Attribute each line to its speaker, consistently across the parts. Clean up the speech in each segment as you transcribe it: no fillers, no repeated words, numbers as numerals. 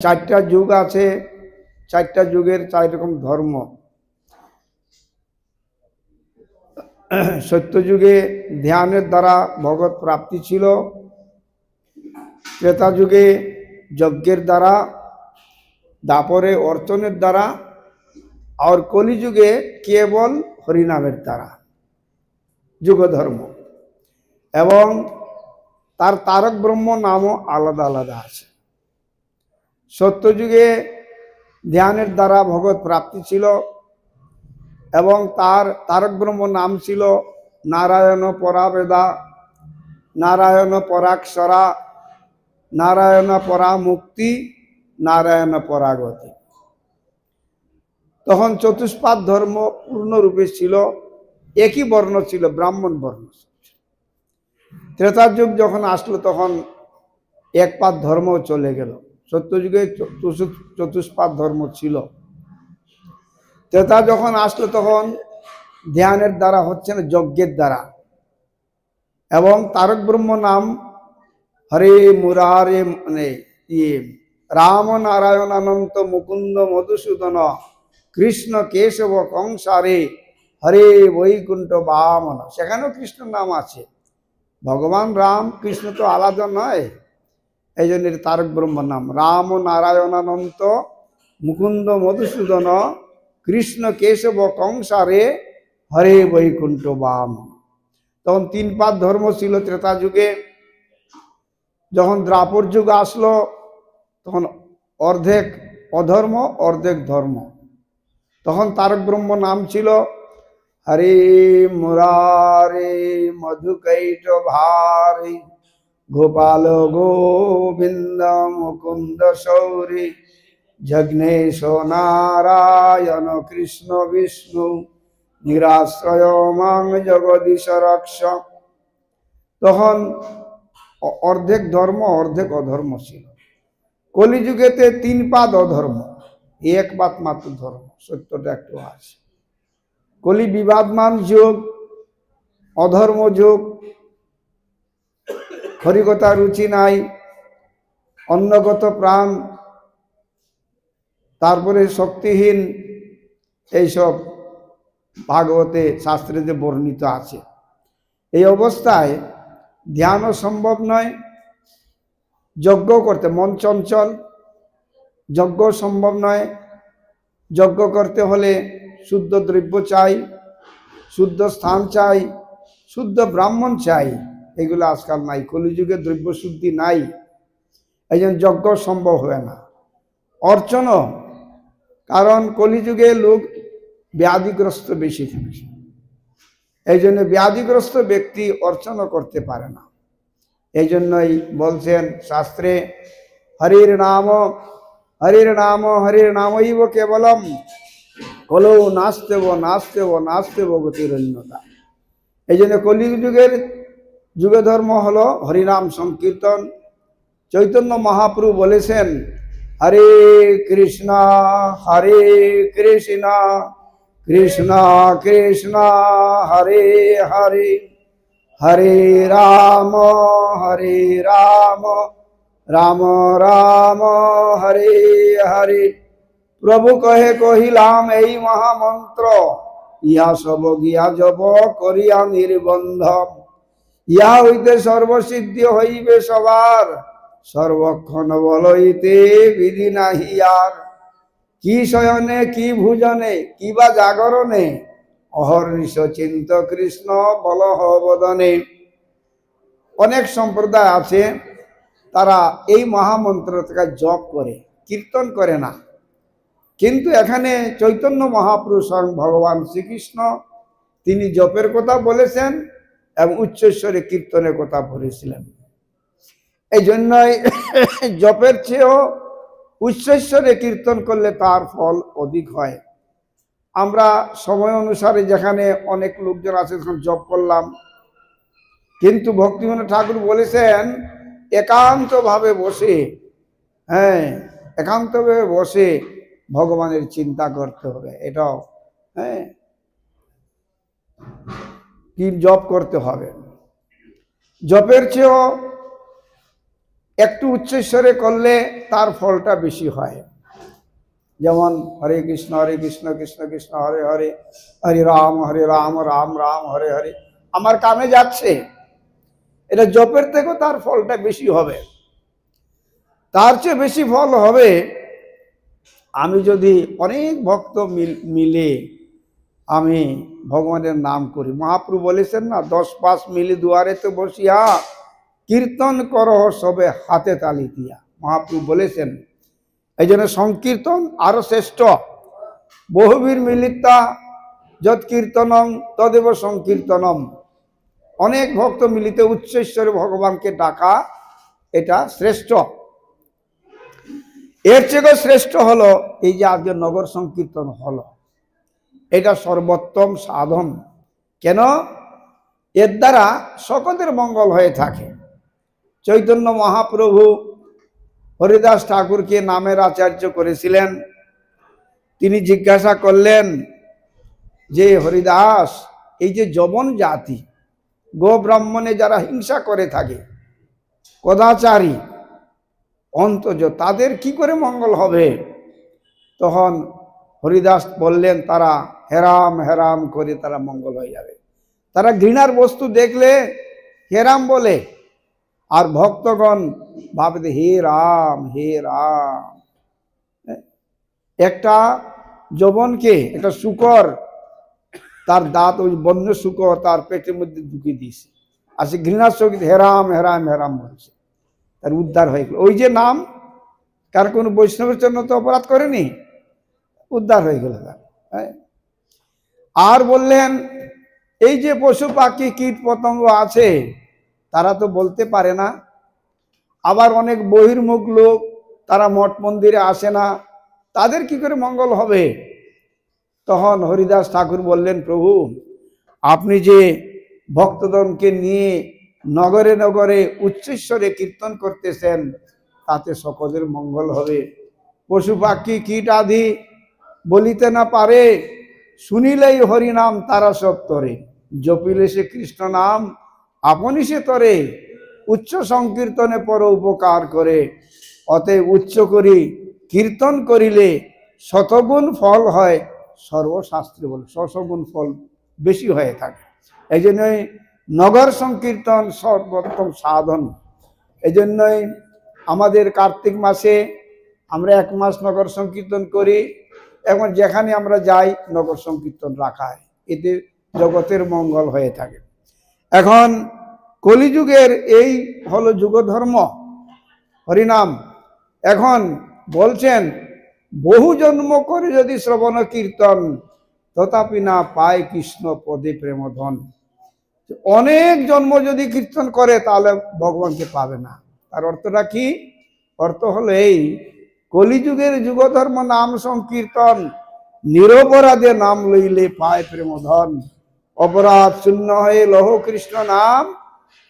Speaker 1: চারটা যুগ আছে, চারটা যুগের চার রকম ধর্ম। সত্য যুগে ধ্যানের দ্বারা ভগৎ প্রাপ্তি ছিল, ত্রেতা যুগে যজ্ঞের দ্বারা, দাপরে অর্চনের দ্বারা, আর কলি যুগে কেবল হরিনামের দ্বারা যুগ ধর্ম। এবং তার তারক ব্রহ্ম নামও আলাদা আলাদা আছে। সত্য যুগে ধ্যানের দ্বারা ভগৎ প্রাপ্তি ছিল এবং তার তারক ব্রহ্ম নাম ছিল নারায়ণ পরাবেদা, নারায়ণ পরাক্ষরা, নারায়ণ পরা মুক্তি, নারায়ণ পরাগতি। তখন চতুষ্পাদ ধর্ম পূর্ণরূপে ছিল, একই বর্ণ ছিল, ব্রাহ্মণ বর্ণ। ত্রেতা যুগ যখন আসলো তখন একপাদ ধর্ম চলে গেল। সত্যযুগে চতুষ্পাদ ধর্ম ছিল। ত্রেতা যখন আসলো তখন ধ্যানের দ্বারা হচ্ছে না, যজ্ঞের দ্বারা। এবং তারক ব্রহ্ম নাম হরে মুরারে, মানে রাম নারায়ণ অনন্ত মুকুন্দ মধুসূদন কৃষ্ণ কেশব কংসারে হরে বৈকুণ্ঠ বামন। সেখানেও কৃষ্ণের নাম আছে। ভগবান রাম কৃষ্ণ তো আলাদা নয়, এই জন্য তারক ব্রহ্ম নাম রাম নারায়ণ অনন্ত মুকুন্দ মধুসূদন কৃষ্ণ কেশব কংসারে হরে বৈকুণ্ঠ বামন। তখন তিন পাদ ধর্ম ছিল ত্রেতা যুগে। যখন দ্বাপর যুগ আসলো তখন অর্ধেক অধর্ম অর্ধেক ধর্ম। তখন তারক ব্রহ্ম নাম ছিল হরে মুরারে মধুকৈট ভারে গোপাল গোবিন্দ মুকুন্দ সৌরি জগ্নেশ নারায়ণ কৃষ্ণ বিষ্ণু নিরাশ্রয় মাং জগদীশ রক্ষ। তখন অর্ধেক ধর্ম অর্ধেক অধর্ম ছিল। কলিযুগেতে তিন পাদ অধর্ম, এক পাদ মাত্র ধর্ম। সত্যটা একটু আছে। কলি বিবাদমান যুগ, অধর্ম যুগ, হরিকথা রুচি নাই, অন্নগত প্রাণ, তারপরে শক্তিহীন, এইসব ভাগবতে শাস্ত্রে বর্ণিত আছে। এই অবস্থায় ধ্যানও সম্ভব নয়, যজ্ঞ করতে মন চঞ্চল, যজ্ঞ সম্ভব নয়। যজ্ঞ করতে হলে শুদ্ধ দ্রব্য চাই, শুদ্ধ স্থান চাই, শুদ্ধ ব্রাহ্মণ চাই। এগুলো আজকাল নাই, কলিযুগে দ্রব্য শুদ্ধি নাই, এই জন্য যজ্ঞ সম্ভব হয় না। অর্চনও, কারণ কলিযুগে লোক ব্যাধিগ্রস্ত বেশি থাকে, এই জন্য ব্যাধিগ্রস্ত ব্যক্তি অর্চনা করতে পারে না। এই জন্যই বলছেন শাস্ত্রে হরির নাম হরির নাম হরির নামইব কেবলম কলৌ নাস্তেব নাস্তেব নাস্তেব গতিরন্যতা। এই জন্য কলিযুগের যুগ ধর্ম হলো হরিনাম সংকীর্তন। চৈতন্য মহাপ্রভু বলেছেন হরে কৃষ্ণ কৃষ্ণ কৃষ্ণ হরে হরে হরে রাম রাম রাম হরে হরে। প্রভু কহে কহিলাম এই মহামন্ত্র, ইহা সব গিয়া জপ করিয়া নির্বন্ধ, ইহা হইতে সর্বসিদ্ধি হইবে সবার, সর্বক্ষণ বলইতে বিধি নাহি আর। কি শয়নে কি ভুজনে কি বা জাগরণে, অহর্নিশ চিন্ত কৃষ্ণ বলহ বদনে। অনেক সম্প্রদায় আছে, তারা এই মহামন্ত্রটাকে জপ করে, কীর্তন করে না। কিন্তু এখানে চৈতন্য মহাপুরুষ ভগবান শ্রীকৃষ্ণ তিনি জপের কথা বলেছেন এবং উচ্চস্বরে কীর্তনের কথা বলেছিলেন। এই জন্যই জপের চেয়েও উচ্চস্বরে কীর্তন করলে তার ফল অধিক হয়। আমরা সময় অনুসারে যেখানে অনেক লোকজন আছে সেখানে জপ করলাম, কিন্তু ভক্তিবিনোদ ঠাকুর বলেছেন একান্তভাবে বসে, একান্তভাবে বসে ভগবানের চিন্তা করতে হবে। এটাও কি জপ করতে হবে। জপের চেয়েও একটু উচ্চস্বরে করলে তার ফলটা বেশি হয়। যেমন হরে কৃষ্ণ কৃষ্ণ কৃষ্ণ হরে হরে, হরে রাম রাম রাম হরে হরে, আমার কানে যাচ্ছে, এটা জপের থেকেও তার ফলটা বেশি হবে। তার চেয়ে বেশি ফল হবে আমি যদি অনেক ভক্ত মিলে আমি ভগবানের নাম করি। মহাপ্রভু বলেছেন না, 10-5 মিলি দুয়ারেতে বসিয়া কীর্তন করো সবে হাতে তালি দিয়া। মহাপ্রভু বলেছেন। এই জন্য সংকীর্তন আরো শ্রেষ্ঠ। বহুবীর মিলিতা যৎ কীর্তনম তদেব সংকীর্তনম। অনেক ভক্ত মিলিত উচ্চস্বরে ভগবানকে ডাকা, এটা শ্রেষ্ঠ। এর চেয়ে শ্রেষ্ঠ হলো এই যে আজকে নগর সংকীর্তন হলো, এটা সর্বোত্তম সাধন। কেন? এর দ্বারা সকলের মঙ্গল হয়ে থাকে। চৈতন্য মহাপ্রভু হরিদাস ঠাকুরকে নামের আচার্য করেছিলেন। তিনি জিজ্ঞাসা করলেন যে হরিদাস, এই যে যবন জাতি গো ব্রাহ্মণে যারা হিংসা করে থাকে, কদাচারী অন্তজ, তাদের কি করে মঙ্গল হবে? তখন হরিদাস বললেন, তারা হেরাম হেরাম করে তারা মঙ্গল হয়ে যাবে। তারা ঘৃণার বস্তু দেখলে হেরাম বলে, আর ভক্তগণ ভাবে হে রাম হে রাম। একটা যবনকে, একটা শুকর, তার দাঁত ওই বন্য শুকর তার পেটের মধ্যে ঢুকিয়ে দিয়েছে, আর সে ঘৃণার সঙ্গে হেরাম হেরাম হেরাম বলছে, তার উদ্ধার হয়ে গেল। ওই যে নাম, কার কোনো বৈষ্ণবের জন্য তো অপরাধ করেনি, উদ্ধার হয়ে গেল তার। আর বললেন, এই যে পশু পাখি কীট পতঙ্গ আছে, তারা তো বলতে পারে না। আবার অনেক বহির্মুখ লোক, তারা মঠ মন্দিরে আসে না, তাদের কি করে মঙ্গল হবে? তখন হরিদাস ঠাকুর বললেন, প্রভু আপনি যে ভক্তগণকে নিয়ে নগরে নগরে উচ্চস্বরে কীর্তন করতেছেন, তাতে সকলের মঙ্গল হবে। পশু পাখি কীট আদি বলিতে না পারে, শুনিলেই হরিনাম তারা সব তরে, জপিলে সে কৃষ্ণ নাম আপনি সে তরে, উচ্চ সংকীর্তনে পর উপকার করে, অতএব উচ্চ করি কীর্তন করিলে শতগুণ ফল হয়। সর্বশাস্ত্রে বলে শতগুণ ফল বেশি হয়ে থাকে। এই জন্যই নগর সংকীর্তন সর্বোত্তম সাধন। এই জন্যই আমাদের কার্তিক মাসে আমরা 1 মাস নগর সংকীর্তন করি, এবং যেখানে আমরা যাই নগর সংকীর্তন রাখা হয়, এতে জগতের মঙ্গল হয়ে থাকে। এখন কলিযুগের এই হলো যুগধর্ম হরিনাম। এখন বলছেন, বহু জন্ম করে যদি শ্রবণ কীর্তন, তথাপি না পায় কৃষ্ণ পদে প্রেমধন। অনেক জন্ম যদি কীর্তন করে তাহলে ভগবানকে পাবে না। তার অর্থটা কি? অর্থ হলো এই, কলিযুগের যুগধর্ম নাম সংকীর্তন, নিরপরাধে নাম লইলে পায় প্রেমধন। অপরাধ শূন্য হয়ে লহ কৃষ্ণ নাম,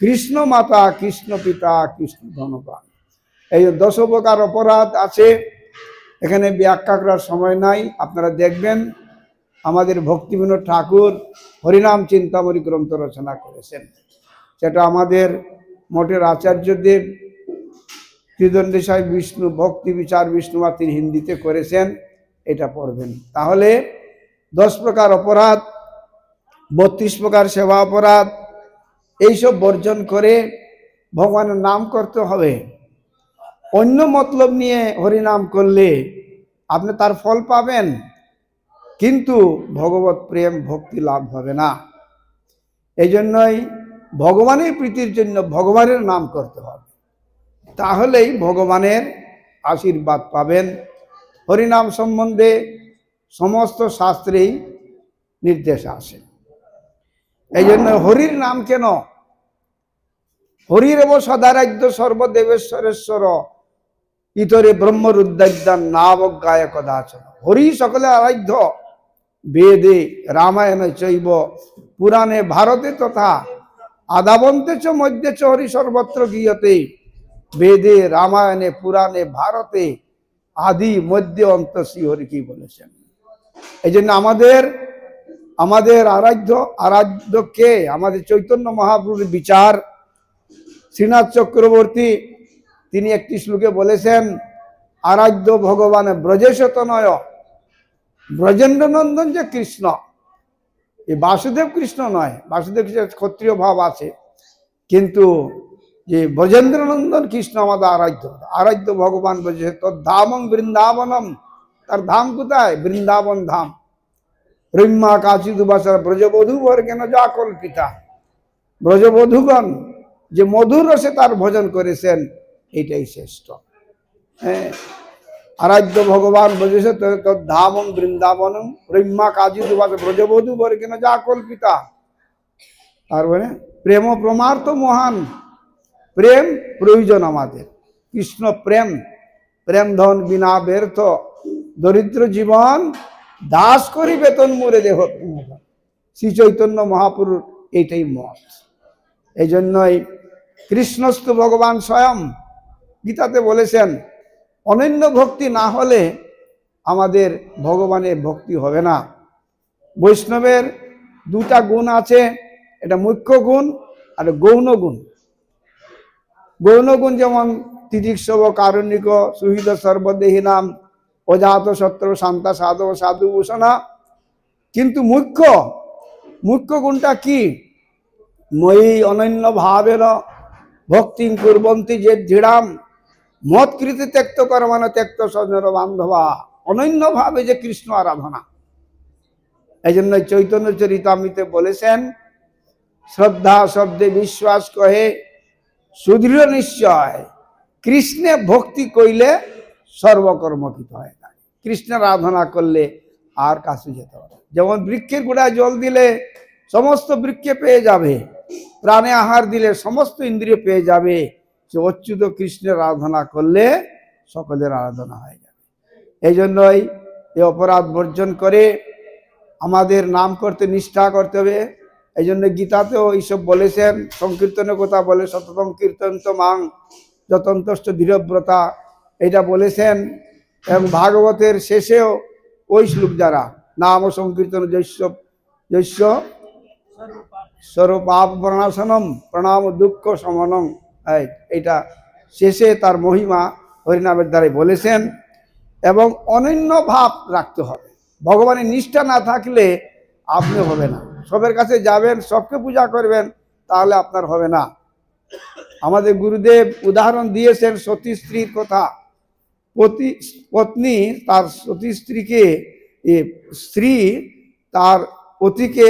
Speaker 1: কৃষ্ণ মাতা কৃষ্ণ পিতা কৃষ্ণ ধনপান। এই 10 প্রকার অপরাধ আছে, এখানে ব্যাখ্যা করার সময় নাই। আপনারা দেখবেন আমাদের ভক্তিবিনোদ ঠাকুর হরিনাম চিন্তামণি গ্রন্থ রচনা করেছেন, সেটা আমাদের মঠের আচার্যদেব ত্রিদণ্ডী সাহেব বিষ্ণু ভক্তি বিচার বিষ্ণুমা তিনি হিন্দিতে করেছেন, এটা পড়বেন। তাহলে 10 প্রকার অপরাধ, 32 প্রকার সেবা অপরাধ, এইসব বর্জন করে ভগবানের নাম করতে হবে। অন্য মতলব নিয়ে হরিনাম করলে আপনি তার ফল পাবেন, কিন্তু ভগবত প্রেম ভক্তি লাভ হবে না। এই জন্যই ভগবানের প্রীতির জন্য ভগবানের নাম করতে হবে, তাহলেই ভগবানের আশীর্বাদ পাবেন। হরিনাম সম্বন্ধে সমস্ত শাস্ত্রেই নির্দেশ আছে। এই জন্য হরির নাম কেন? হরিরেব সদারাধ্য সর্বদেবেশ্বরেশ্বর ইতরে ব্রহ্মরুদ্দান নাবজ্ঞায় কদাচন। হরি সকলে আরাধ্য, বেদে রামায়ণে চৈব পুরাণে ভারতে তথা আদাবন্তে চ মধ্যে চ হরি সর্বত্র গীয়তে। বেদে রামায়ণে পুরাণে ভারতে আদি মধ্যে অন্ত শ্রী হরি কি বলেছেন। এই জন্য আমাদের আরাধ্য কে? আমাদের চৈতন্য মহাপ্রভুর বিচার। শ্রীনাথ চক্রবর্তী তিনি একটি শ্লোকে বলেছেন, আরাধ্য ভগবান ব্রজেশতনয়, ব্রজেন্দ্রনন্দন যে কৃষ্ণ, এই বাসুদেব কৃষ্ণ নয়, বাসুদেব ক্ষত্রিয় ভাব আছে, কিন্তু যে ব্রজেন্দ্রনন্দন কৃষ্ণ আমাদের আরাধ্য, আরাধ্য ভগবান বলছে তোর ধামং বৃন্দাবনম, তার ধাম কোথায়? বৃন্দাবন ধাম। রম্যা কাশী দুবাসার ব্রজবধূ বর্গেন যা কল্পিতা, ব্রজবধূগণ যে মধুর রসে তার ভজন করেছেন, এটাই শ্রেষ্ঠ। হ্যাঁ, আরাধ্য ভগবান বলেছে তোর ধামং বৃন্দাবনম রম্যা কাশী দুবাসা ব্রজবধূ বর্গেন যা কল্পিতা। তারপরে প্রেম প্রমার্থ মহান, প্রেম প্রয়োজন আমাদের, কৃষ্ণ প্রেম, প্রেম ধন বিনা ব্যর্থ, দরিদ্র জীবন দাস করি বেতন মুরে দেহ। শ্রী চৈতন্য মহাপুরুষ এইটাই মত। এই জন্যই কৃষ্ণস্তু ভগবান স্বয়ং গীতাতে বলেছেন, অনন্য ভক্তি না হলে আমাদের ভগবানের ভক্তি হবে না। বৈষ্ণবের দুটা গুণ আছে, এটা মুখ্য গুণ আর গৌণ গুণ। গৌণ গুণ যেমন তিতিক্ষব কারুণিক সুহৃদ সর্বদেহী নাম অজাত শত্রু শান্তা সাধব সাধু ভূষণা। কিন্তু মুখ্য গুণটা কি? মই অনন্য ভাবের ভক্তি কুর্বন্তি যে দৃঢ়াম মৎকৃতি ত্যক্ত কর্মণ ত্যক্ত স্বজনর বান্ধবা। অনন্য ভাবে যে কৃষ্ণ আরাধনা। এই জন্য চৈতন্য চরিতামৃতে বলেছেন, শ্রদ্ধা শব্দে বিশ্বাস কহে সুদৃঢ় নিশ্চয়, কৃষ্ণে ভক্তি কইলে সর্বকর্মকৃত হয় না। কৃষ্ণের আরাধনা করলে আর কাছে যেতে হবে। যেমন বৃক্ষের গোড়ায় জল দিলে সমস্ত বৃক্ষে পেয়ে যাবে, প্রাণে আহার দিলে সমস্ত ইন্দ্রিয় পেয়ে যাবে, সে অচ্যুত কৃষ্ণের আরাধনা করলে সকলের আরাধনা হয়ে যাবে। এই জন্যই এই অপরাধ বর্জন করে আমাদের নাম করতে নিষ্ঠা করতে হবে। এই জন্য গীতাতেও এইসব বলেছেন, সংকীর্তনের কথা বলে, সততং কীর্তন্ত মাং যতন্তষ্ট দৃঢ়ব্রতা, এটা বলেছেন। এবং ভাগবতের শেষেও ওই শ্লোক যারা নাম সংকীর্তন জৈস্য জৈস্য স্বরূপাপ প্রণাশনম প্রণাম দুঃখ সমনম, এইটা শেষে তার মহিমা হরিনামের দ্বারাই বলেছেন। এবং অনন্য ভাব রাখতে হবে। ভগবানের নিষ্ঠা না থাকলে আপনি হবে না। সবের কাছে যাবেন, সবকে পূজা করবেন, তাহলে আপনার হবে না। আমাদের গুরুদেব উদাহরণ দিয়েছেন সতী স্ত্রীর কথা। পত্নী তার সতী স্ত্রীকে, স্ত্রী তার পতিকে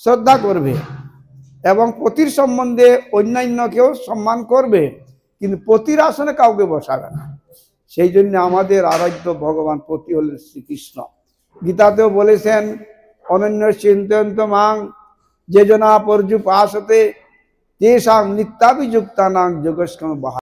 Speaker 1: শ্রদ্ধা করবে এবং পতির সম্বন্ধে অন্যান্যকেও সম্মান করবে, কিন্তু পতির আসনে কাউকে বসাবে না। সেই জন্য আমাদের আরাধ্য ভগবান পতি হলেন শ্রীকৃষ্ণ। গীতাতেও বলেছেন, অনন্য চিন্তয়ন্ত মাং যে জনা পর্যুপাসতে তেষাং নিত্যাভিযুক্তানাং যোগস্কম বাহা।